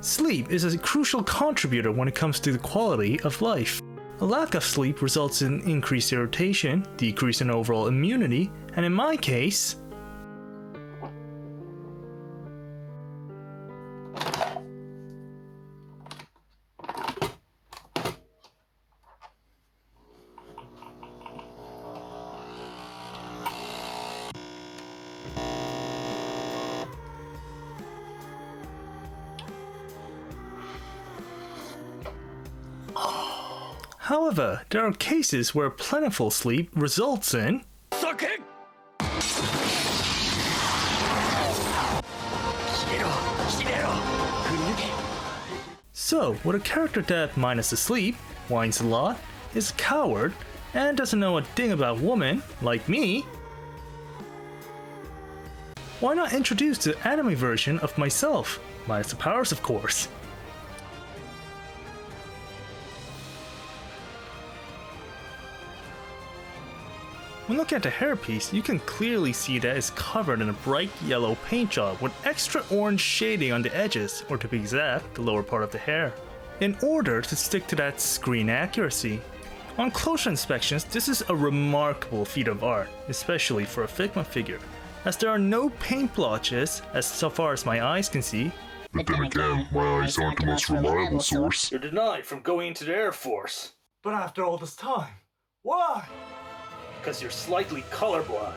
Sleep is a crucial contributor when it comes to the quality of life. A lack of sleep results in increased irritation, decrease in overall immunity, and in my case, however, there are cases where plentiful sleep results in So, would a character that, minus the sleep, whines a lot, is a coward, and doesn't know a thing about women, like me, why not introduce the anime version of myself, minus the powers of course. When looking at the hairpiece, you can clearly see that it's covered in a bright yellow paint job with extra orange shading on the edges, or to be exact, the lower part of the hair, in order to stick to that screen accuracy. On closer inspections, this is a remarkable feat of art, especially for a Figma figure, as there are no paint blotches as so far as my eyes can see. But then again, my eyes aren't the most reliable source. You're denied from going into the Air Force. But after all this time, why? Because you're slightly colorblind.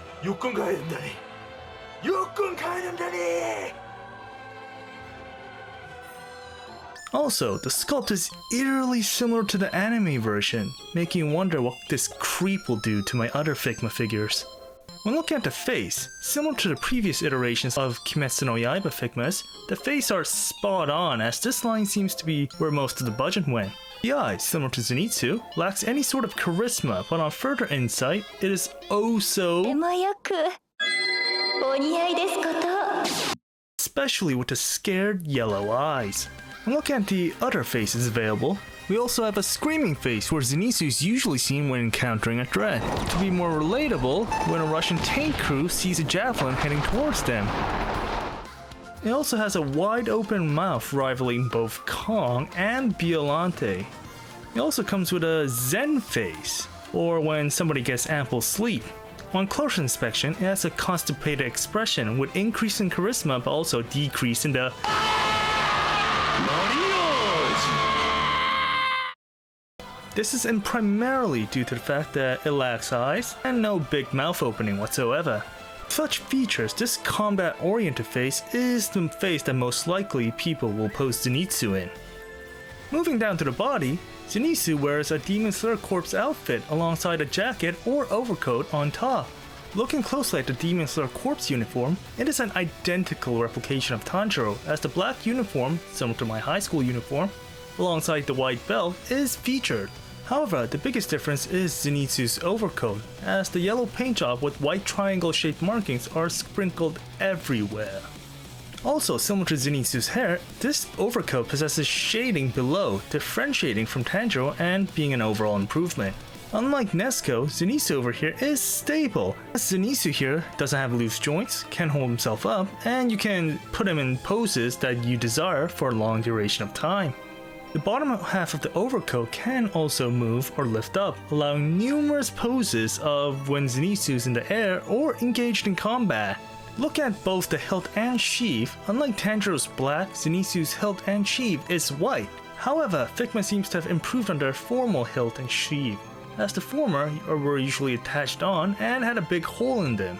Also, the sculpt is eerily similar to the anime version, making you wonder what this creep will do to my other Figma figures. When looking at the face, similar to the previous iterations of Kimetsu No Yaiba Figmas, the face are spot on, as this line seems to be where most of the budget went. The eye, similar to Zenitsu, lacks any sort of charisma, but on further insight, it is oh so... especially with the scared yellow eyes. When looking at the other faces available, we also have a screaming face where Zenitsu is usually seen when encountering a threat, to be more relatable when a Russian tank crew sees a javelin heading towards them. It also has a wide open mouth rivaling both Kong and Biolante. It also comes with a Zen face, or when somebody gets ample sleep. On closer inspection, it has a constipated expression with increase in charisma but also decrease in the This is primarily due to the fact that it lacks eyes and no big mouth opening whatsoever. Such features, this combat-oriented face is the face that most likely people will pose Zenitsu in. Moving down to the body, Zenitsu wears a Demon Slayer corpse outfit alongside a jacket or overcoat on top. Looking closely at the Demon Slayer corpse uniform, it is an identical replication of Tanjiro, as the black uniform, similar to my high school uniform, alongside the white belt, is featured. However, the biggest difference is Zenitsu's overcoat, as the yellow paint job with white triangle-shaped markings are sprinkled everywhere. Also, similar to Zenitsu's hair, this overcoat possesses shading below, differentiating from Tanjiro and being an overall improvement. Unlike Nezuko, Zenitsu over here is stable, as Zenitsu here doesn't have loose joints, can hold himself up, and you can put him in poses that you desire for a long duration of time. The bottom half of the overcoat can also move or lift up, allowing numerous poses of when Zenitsu is in the air or engaged in combat. Look at both the hilt and sheath. Unlike Tanjiro's black, Zenitsu's hilt and sheath is white. However, Figma seems to have improved on their formal hilt and sheath, as the former were usually attached on and had a big hole in them.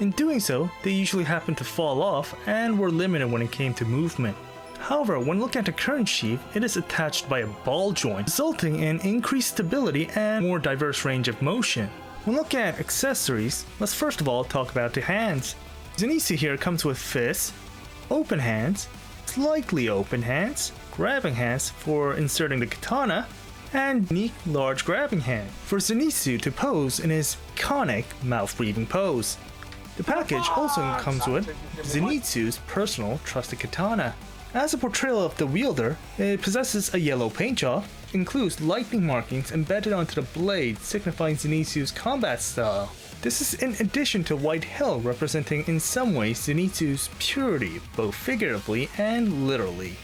In doing so, they usually happened to fall off and were limited when it came to movement. However, when looking at the current sheath, it is attached by a ball joint, resulting in increased stability and more diverse range of motion. When looking at accessories, let's first of all talk about the hands. Zenitsu here comes with fists, open hands, slightly open hands, grabbing hands for inserting the katana, and unique large grabbing hand for Zenitsu to pose in his iconic mouth-breathing pose. The package also comes with Zenitsu's personal trusted katana. As a portrayal of the wielder, it possesses a yellow paint job, includes lightning markings embedded onto the blade signifying Zenitsu's combat style. This is in addition to white hilt representing in some ways Zenitsu's purity, both figuratively and literally.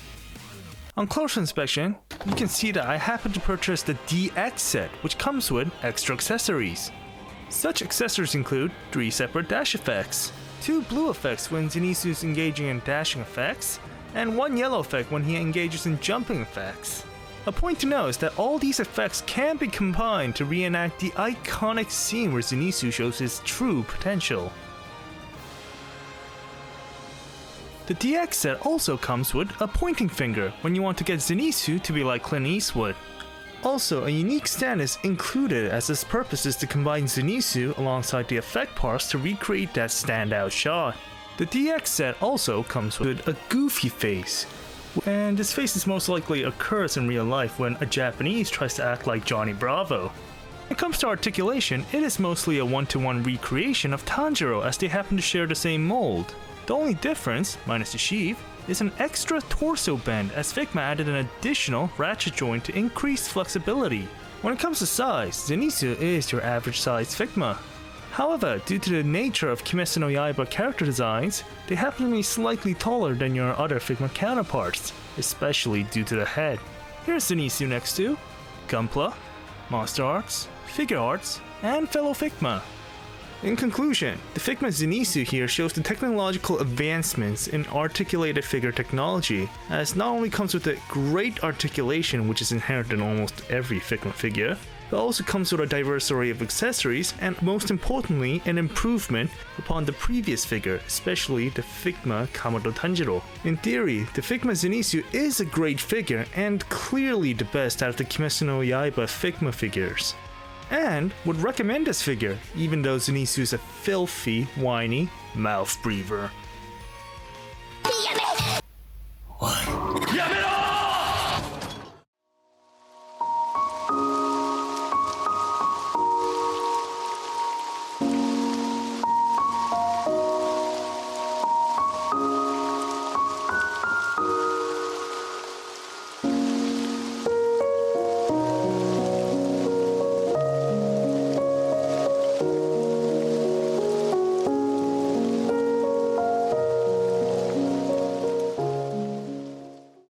On closer inspection, you can see that I happened to purchase the DX set, which comes with extra accessories. Such accessories include 3 separate dash effects, 2 blue effects when Zenitsu is engaging in dashing effects, and 1 yellow effect when he engages in jumping effects. A point to note is that all these effects can be combined to reenact the iconic scene where Zenitsu shows his true potential. The DX set also comes with a pointing finger when you want to get Zenitsu to be like Clint Eastwood. Also, a unique stand is included as its purpose is to combine Zenitsu alongside the effect parts to recreate that standout shot. The DX set also comes with a goofy face, and this face is most likely occurs in real life when a Japanese tries to act like Johnny Bravo. When it comes to articulation, it is mostly a one-to-one recreation of Tanjiro as they happen to share the same mold. The only difference, minus the sheave, is an extra torso bend as Figma added an additional ratchet joint to increase flexibility. When it comes to size, Zenitsu is your average size Figma. However, due to the nature of Kimetsu No Yaiba character designs, they happen to be slightly taller than your other Figma counterparts, especially due to the head. Here's Zenitsu next to Gunpla, Monster Arts, Figure Arts, and fellow Figma. In conclusion, the Figma Zenitsu here shows the technological advancements in articulated figure technology, as not only comes with a great articulation which is inherent in almost every Figma figure, but also comes with a diverse array of accessories and most importantly an improvement upon the previous figure, especially the Figma Kamado Tanjiro. In theory, the Figma Zenitsu is a great figure and clearly the best out of the Kimetsu no Yaiba Figma figures. And would recommend this figure, even though Zenitsu is a filthy, whiny mouth breather.